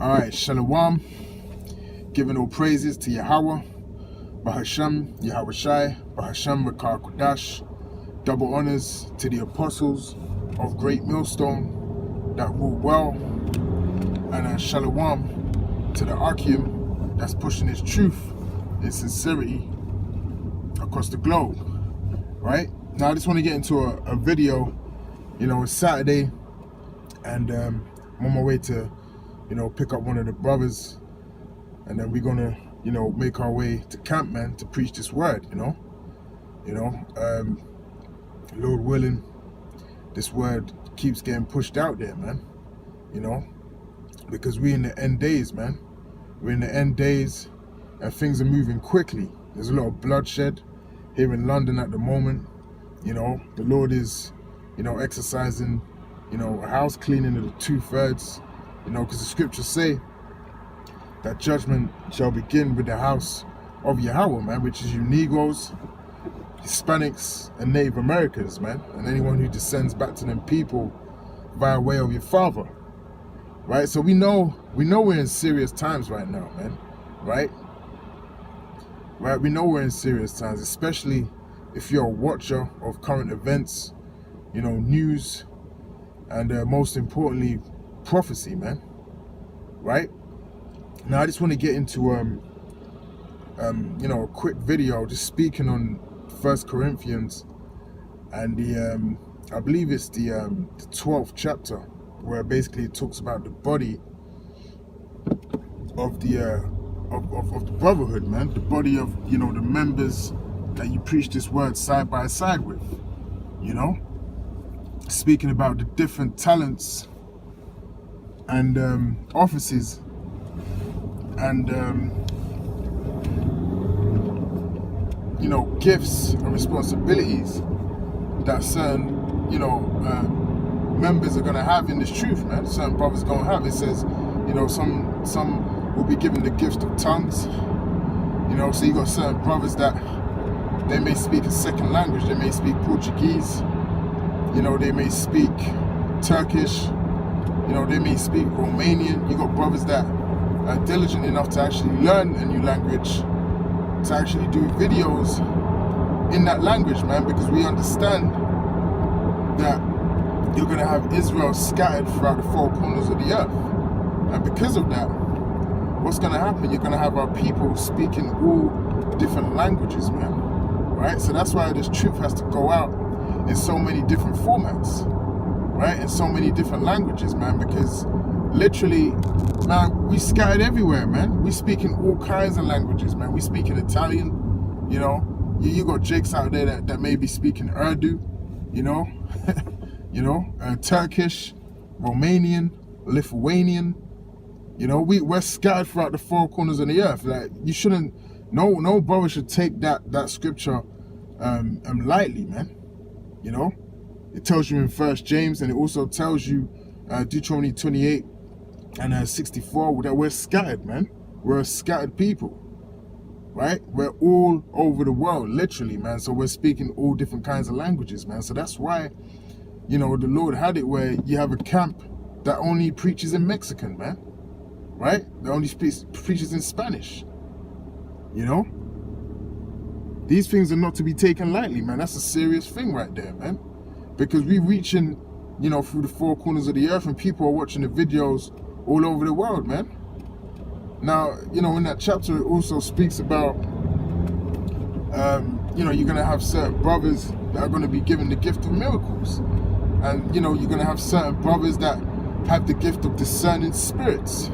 Alright, Shalom. Giving all praises to Yahweh, Bahasham, Yahweh Shai, Bahasham, Rakar Kodash. Double honors to the apostles of GreatMillStone that rule well. And Shalom to the Archeum that's pushing its truth and sincerity across the globe. Right? Now I just want to get into a video. You know, it's Saturday and I'm on my way to, you know, pick up one of the brothers, and then we're gonna, you know, make our way to camp, man, to preach this word, you know, Lord willing, this word keeps getting pushed out there, man, you know, because we're in the end days, man. We're in the end days and things are moving quickly. There's a lot of bloodshed here in London at the moment. You know, the Lord is, you know, exercising, you know, a house cleaning of the 2/3, you know, because the scriptures say that judgment shall begin with the house of Yahweh, man, which is you Negroes, Hispanics, and Native Americans, man, and anyone who descends back to them people via way of your father, right? So we know we're in serious times right now, man, right? We know we're in serious times, especially if you're a watcher of current events, you know, news, and most importantly, prophecy, man, right? Now I just want to get into you know, a quick video just speaking on 1 Corinthians and the I believe it's the 12th chapter, where basically it talks about the body of the of the brotherhood, man, the body of, you know, the members that you preach this word side by side with, you know, speaking about the different talents and offices and you know, gifts and responsibilities that certain, you know, members are going to have in this truth, man. Certain brothers are going to have. It says, you know, some will be given the gift of tongues, you know. So you got certain brothers that they may speak a second language. They may speak Portuguese, you know, they may speak Turkish, you know, they may speak Romanian. You got brothers that are diligent enough to actually learn a new language, to actually do videos in that language, man, because we understand that you're going to have Israel scattered throughout the 4 corners of the earth. And because of that, what's going to happen? You're going to have our people speaking all different languages, man, right? So that's why this truth has to go out in so many different formats, right? In so many different languages, man, because literally, man, we scattered everywhere, man. We speak in all kinds of languages, man. We speak in Italian, you know. You got Jakes out there that may be speaking Urdu, you know, you know, Turkish, Romanian, Lithuanian, you know. We're scattered throughout the 4 corners of the earth. Like, you shouldn't, no brother should take that scripture lightly, man. You know, it tells you in 1 James, and it also tells you Deuteronomy 28 and 64 that we're scattered, man. We're a scattered people, right? We're all over the world, literally, man. So we're speaking all different kinds of languages, man. So that's why, you know, the Lord had it where you have a camp that only preaches in Mexican, man, right? That only preaches in Spanish, you know. These things are not to be taken lightly, man. That's a serious thing right there, man, because we're reaching, you know, through the 4 corners of the earth, and people are watching the videos all over the world, man. Now, you know, in that chapter, it also speaks about, you know, you're going to have certain brothers that are going to be given the gift of miracles. And, you know, you're going to have certain brothers that have the gift of discerning spirits,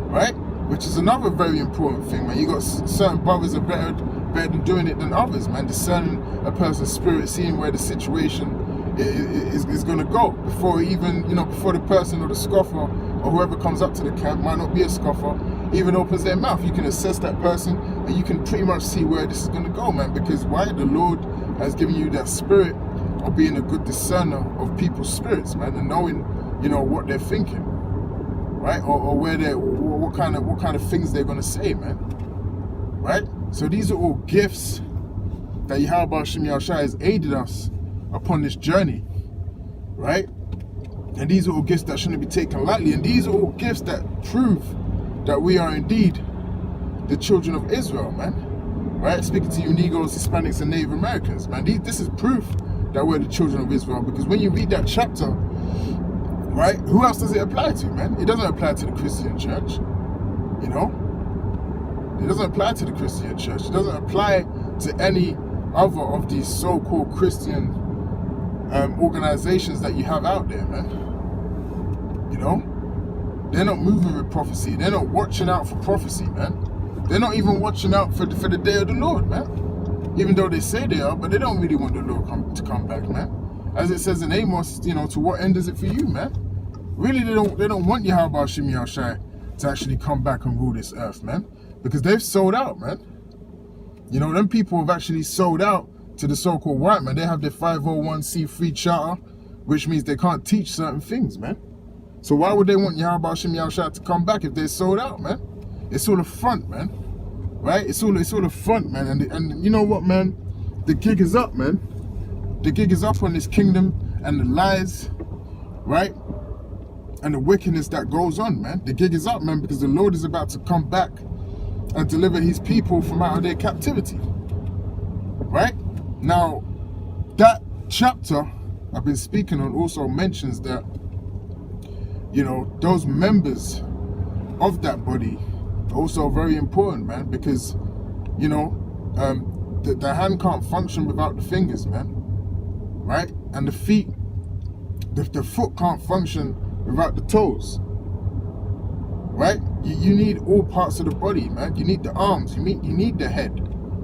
right? Which is another very important thing, man. You got certain brothers are better than doing it than others, man. Discerning a person's spirit, seeing where the situation is going to go before even, you know, before the person or the scoffer or whoever comes up to the camp, might not be a scoffer, even opens their mouth. You can assess that person and you can pretty much see where this is going to go, man. Because why? The Lord has given you that spirit of being a good discerner of people's spirits, man, and knowing, you know, what they're thinking, right? Or where they're, what kind of things they're going to say, man, right? So these are all gifts that Yahweh Shem Yahushua has aided us upon this journey, right? And these are all gifts that shouldn't be taken lightly. And these are all gifts that prove that we are indeed the children of Israel, man. Right? Speaking to you Negroes, Hispanics, and Native Americans, man. This is proof that we're the children of Israel. Because when you read that chapter, right, who else does it apply to, man? It doesn't apply to the Christian church, you know? It doesn't apply to the Christian church. It doesn't apply to any other of these so-called Christian organizations that you have out there, man. You know? They're not moving with prophecy. They're not watching out for prophecy, man. They're not even watching out for the day of the Lord, man. Even though they say they are, but they don't really want the Lord to come back, man. As it says in Amos, you know, to what end is it for you, man? Really, they don't want Yahweh Shimi Al-Shai to actually come back and rule this earth, man. Because they've sold out, man. You know, them people have actually sold out to the so-called white man. They have their 501c3 charter, which means they can't teach certain things, man. So why would they want Yahweh Shimi Al-Shai to come back if they're sold out, man? It's all a front, man. Right? It's all a front, man. And you know what, man? The gig is up, man. The gig is up on this kingdom and the lies, right? And the wickedness that goes on, man. The gig is up, man, because the Lord is about to come back and deliver his people from out of their captivity. Right? Now, that chapter I've been speaking on also mentions that, you know, those members of that body are also very important, man, because, you know, the hand can't function without the fingers, man. Right? And the feet, the foot can't function without the toes. Right? You need all parts of the body, man. You need the arms, you need the head,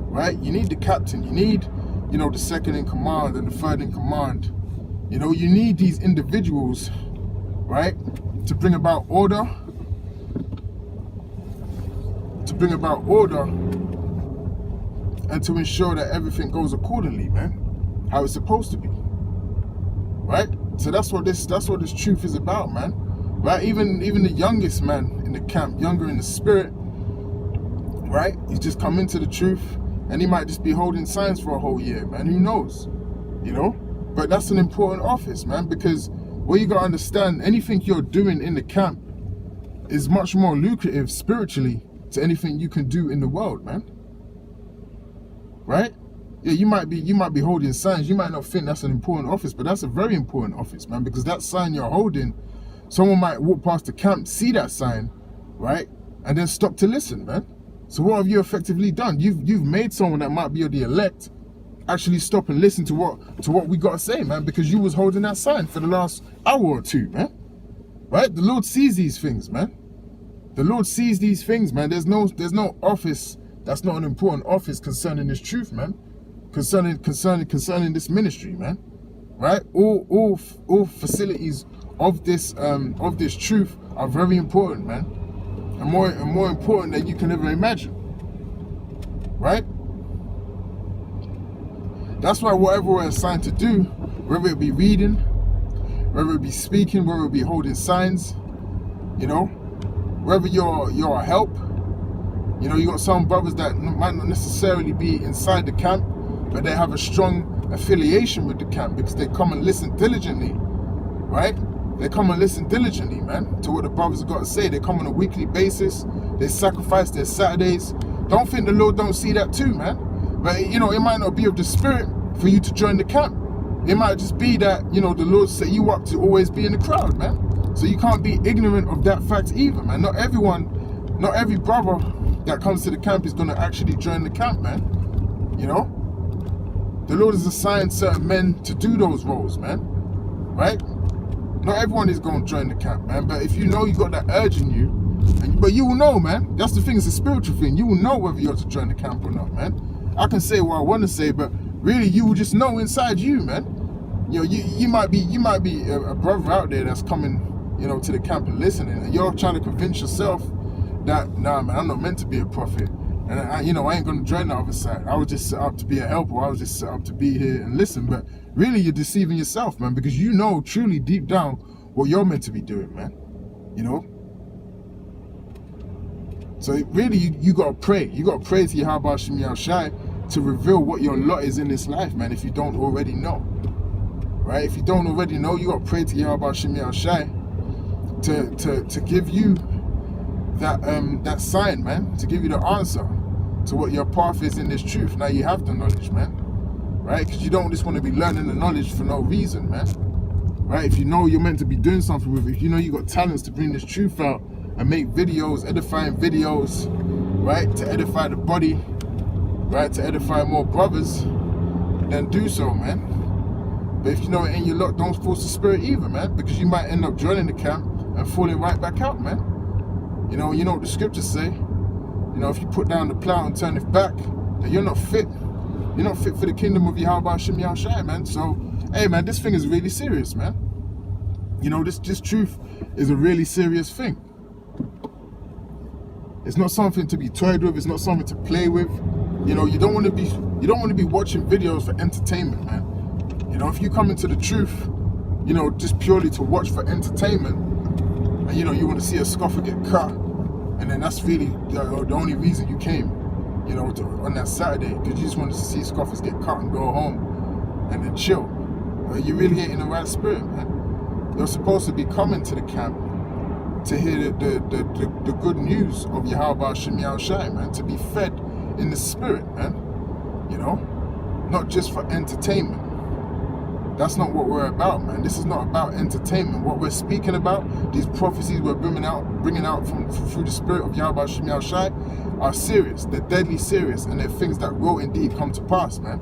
right? You need the captain, you need, you know, the second in command and the third in command. You know, you need these individuals, right, to bring about order, and to ensure that everything goes accordingly, man, how it's supposed to be. Right? So that's what this truth is about, man. Right? Even the youngest man in the camp, younger in the spirit, right? He's just come into the truth, and he might just be holding signs for a whole year, man. Who knows? You know? But that's an important office, man, because what you gotta understand, anything you're doing in the camp is much more lucrative spiritually to anything you can do in the world, man. Right? Yeah, you might be holding signs. You might not think that's an important office, but that's a very important office, man, because that sign you're holding, someone might walk past the camp, see that sign, right, and then stop to listen, man. So what have you effectively done? You've made someone that might be of the elect actually stop and listen to what we gotta say, man, because you was holding that sign for the last hour or two, man. Right? The Lord sees these things, man. The Lord sees these things, man. There's no office that's not an important office concerning this truth, man. Concerning this ministry, man. Right? All facilities of this truth are very important, man, and more important than you can ever imagine. Right? That's why whatever we're assigned to do, whether it be reading, whether it be speaking, whether it be holding signs, you know, whether you're a help, you know, you got some brothers that might not necessarily be inside the camp, but they have a strong affiliation with the camp because they come and listen diligently, right? They come and listen diligently, man, to what the brothers have got to say. They come on a weekly basis. They sacrifice their Saturdays. Don't think the Lord don't see that too, man. But, you know, it might not be of the spirit for you to join the camp. It might just be that, you know, the Lord set you up to always be in the crowd, man. So you can't be ignorant of that fact either, man. Not every brother that comes to the camp is going to actually join the camp, man. You know? The Lord has assigned certain men to do those roles, man. Right? Not everyone is going to join the camp, man. But if you know you got that urge in you, but you will know, man. That's the thing, it's a spiritual thing. You will know whether you have to join the camp or not, man. I can say what I want to say, but really you will just know inside you, man. You know, you might be a brother out there that's coming, you know, to the camp and listening, and you're trying to convince yourself that, nah, man, I'm not meant to be a prophet. And I ain't going to join the other side. I was just set up to be a helper. I was just set up to be here and listen. But really, you're deceiving yourself, man, because you know truly deep down what you're meant to be doing, man. You know? So really, you got to pray. You got to pray to Yahweh Shemi Al Shai to reveal what your lot is in this life, man, if you don't already know. right? If you don't already know, you got to pray to Yahweh Shemi Al-Shai to give you that sign, man, to give you the answer to what your path is in this truth. Now you have the knowledge, man, right? Because you don't just want to be learning the knowledge for no reason, man, right? If you know you're meant to be doing something with it, if you know you got talents to bring this truth out and make videos, edifying videos, right, to edify the body, right, to edify more brothers, then do so, man. But if you know it ain't your luck, don't force the spirit either, man, because you might end up joining the camp and falling right back out, man. You know what the scriptures say. You know, if you put down the plow and turn it back, then you're not fit. You're not fit for the kingdom of Yahweh Shemi Al-Shai, man. So, hey, man, this thing is really serious, man. You know, this truth is a really serious thing. It's not something to be toyed with. It's not something to play with. You know, you don't want to be watching videos for entertainment, man. You know, if you come into the truth, you know, just purely to watch for entertainment, and you know, you want to see a scoffer get cut, and then that's really the only reason you came, you know, on that Saturday, because you just wanted to see scoffers get cut and go home and then chill. You really ain't in the right spirit, man. You're supposed to be coming to the camp to hear the good news of Yahweh Shemi Al-Shai, man, to be fed in the spirit, man. You know, not just for entertainment. That's not what we're about, man. This is not about entertainment. What we're speaking about, these prophecies we're bringing out through the spirit of Yahweh Shemi Al-Shai are serious. They're deadly serious, and they're things that will indeed come to pass, man.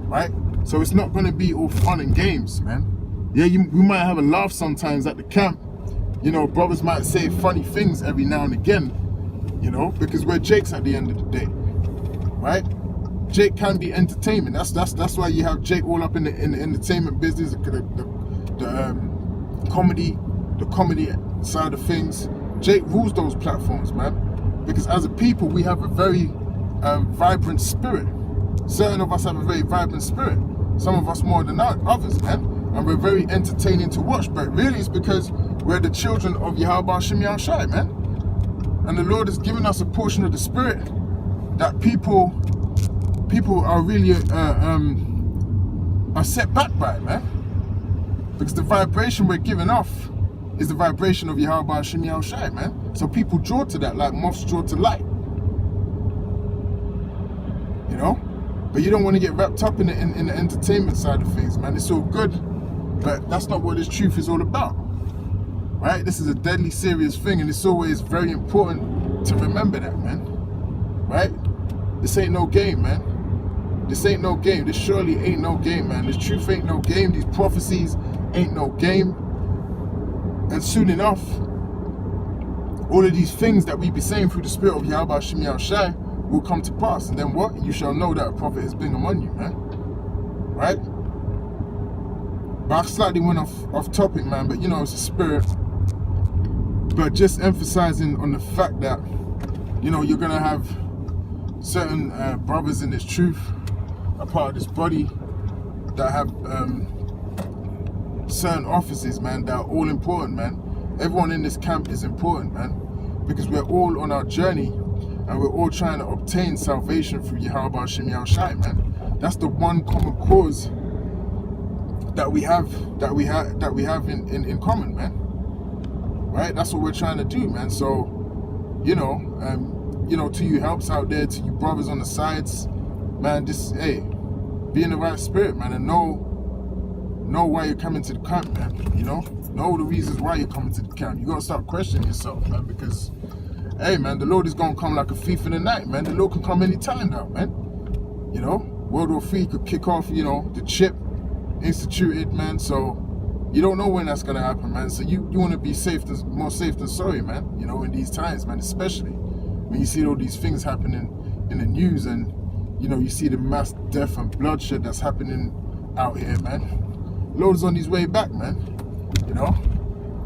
Right? So it's not going to be all fun and games, man. Yeah, we might have a laugh sometimes at the camp. You know, brothers might say funny things every now and again, you know, because we're Jakes at the end of the day, right? Jake can be entertainment. That's why you have Jake all up in the entertainment business, the comedy side of things. Jake rules those platforms, man. Because as a people, we have a very vibrant spirit. Certain of us have a very vibrant spirit. Some of us more than others, man. And we're very entertaining to watch. But really, it's because we're the children of Yahweh Shemi Al-Shai, man. And the Lord has given us a portion of the spirit that people are really are set back by, man. Because the vibration we're giving off is the vibration of Yahweh Shemi Al-Shai, man. So people draw to that like moths draw to light. You know? But you don't want to get wrapped up in the entertainment side of things, man. It's all good, but that's not what this truth is all about. Right? This is a deadly serious thing, and it's always very important to remember that, man. Right? This ain't no game, man. This ain't no game. This surely ain't no game, man. This truth ain't no game. These prophecies ain't no game. And soon enough, all of these things that we be saying through the spirit of Yahweh Shemi Al-Shai will come to pass. And then what? You shall know that a prophet has been among you, man. Right? But I slightly went off topic, man. But you know, it's a spirit. But just emphasizing on the fact that, you know, you're going to have certain brothers in this truth, a part of this body, that have certain offices, man, that are all important, man. Everyone in this camp is important, man, because we're all on our journey and we're all trying to obtain salvation through Yahweh Shemi Al-Shai, man. That's the one common cause that we have in common, man. Right? That's what we're trying to do, man. So, you know, to you helps out there, to you brothers on the sides, man, just, hey, be in the right spirit, man, and know why you're coming to the camp, man. You know the reasons why you're coming to the camp. You gotta start questioning yourself, man, because, hey, man, the Lord is gonna come like a thief in the night, man. The Lord can come anytime now, man. You know, World War III could kick off, you know, the chip instituted, man. So you don't know when that's gonna happen, man. So you want to be more safe than sorry, man. You know, in these times, man, especially when you see all these things happening in the news, and you know, you see the mass death and bloodshed that's happening out here, man. Lord is on his way back, man. You know,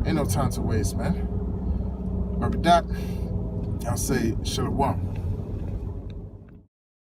ain't no time to waste, man. But with that, I'll say shalom.